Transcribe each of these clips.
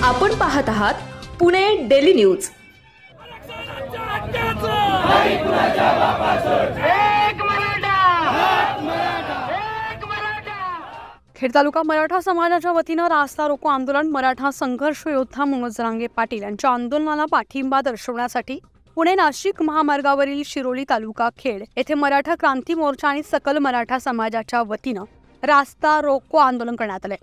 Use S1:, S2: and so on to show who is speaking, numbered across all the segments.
S1: आपण पाहत आहात पुणे डेली न्यूज।
S2: खेड तालुका मराठा समाजाच्या वतीने रास्ता रोको आंदोलन मराठा संघर्ष योद्धा मनोज जरांगे पाटील यांच्या आंदोलनाला पाठिंबा दर्शवण्यासाठी पुणे नाशिक महामार्गावरील शिरोली तालुका खेड येथे मराठा क्रांती मोर्चा आणि सकल मराठा समाजाच्या वतीने रास्ता रोको आंदोलन करण्यात आले।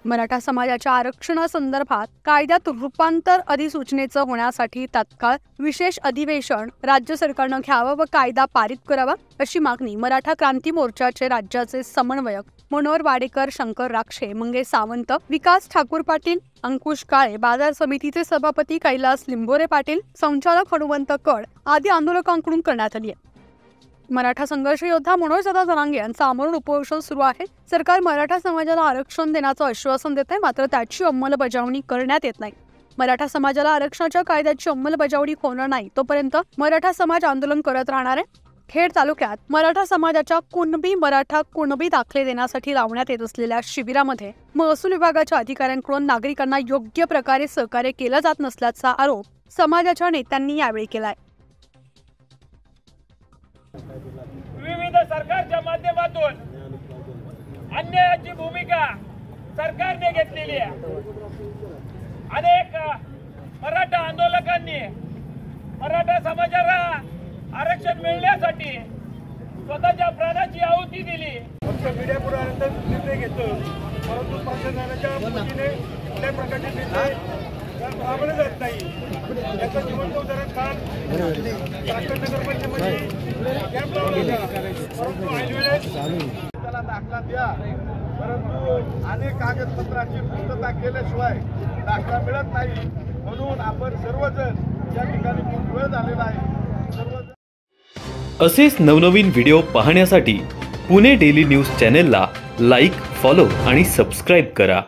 S2: मराठा समाजाच्या आरक्षणासंदर्भात कायद्यात रूपांतर अधिसूचनेचं होण्यासाठी तात्काळ विशेष अधिवेशन राज्य सरकारने घ्यावं व कायदा पारित करावा अशी मागणी मराठा क्रांती मोर्चाचे राज्याचे समन्वयक मनोहर वाडेकर, शंकर राक्षे, मंगेश सावंत, विकास ठाकूर पाटील, अंकुश काळे, बाजार समितीचे सभापती कैलास लिंबोरे पाटील, संचालक हनुमंत कड आदी आंदोलकांकडून करण्यात आली आहे। मराठा संघर्ष योद्धा मनोज जरांगे यांचं आमरण उपोषण सुरू आहे। सरकार मराठा समाजाला आरक्षण देण्याचं आश्वासन देते, मात्र त्याची अंमलबजावणी करण्यात येत नाही। मराठा समाजाला आरक्षणाच्या कायद्याची अंमलबजावणी होणार नाही तोपर्यंत मराठा समाज आंदोलन करत राहणार आहे। खेड तालुक्यात मराठा समाजाच्या कुणबी दाखले देण्यासाठी लावण्यात येत असलेल्या शिबिरामध्ये महसूल विभागाच्या अधिकाऱ्यांकडून नागरिकांना योग्य प्रकारे सहकार्य केलं जात नसल्याचा आरोप समाजाच्या नेत्यांनी यावेळी केलाय।
S3: विविध सरकारच्या माध्यमातून अन्यायाची भूमिका सरकारने घेतलेली आहे। अनेक मराठा आंदोलकांनी मराठा समाजाला आरक्षण मिळण्यासाठी स्वतःच्या प्राणाची आहुती दिली। फक्त मीडिया पुढाऱ्यांचा निर्णय घेतो, परंतु प्रशासनाच्या वतीने कुठल्या प्रकारचे निर्णय राबवले जात नाही। याचं निवडणूक उदाहरण काल नगर पंचायतीमध्ये कॅम्प लावला होता, परंतु ऐनवेळेस त्याला दाखला द्या, परंतु अनेक कागदपत्राची पूर्तता केल्याशिवाय दाखला मिळत नाही। म्हणून आपण सर्वजण या ठिकाणी खूप वेळ झालेला आहे।
S4: असेच नवनवीन व्हिडिओ पाहण्यासाठी पुणे डेली न्यूज चॅनेलला लाईक, फॉलो आणि सबस्क्राईब करा।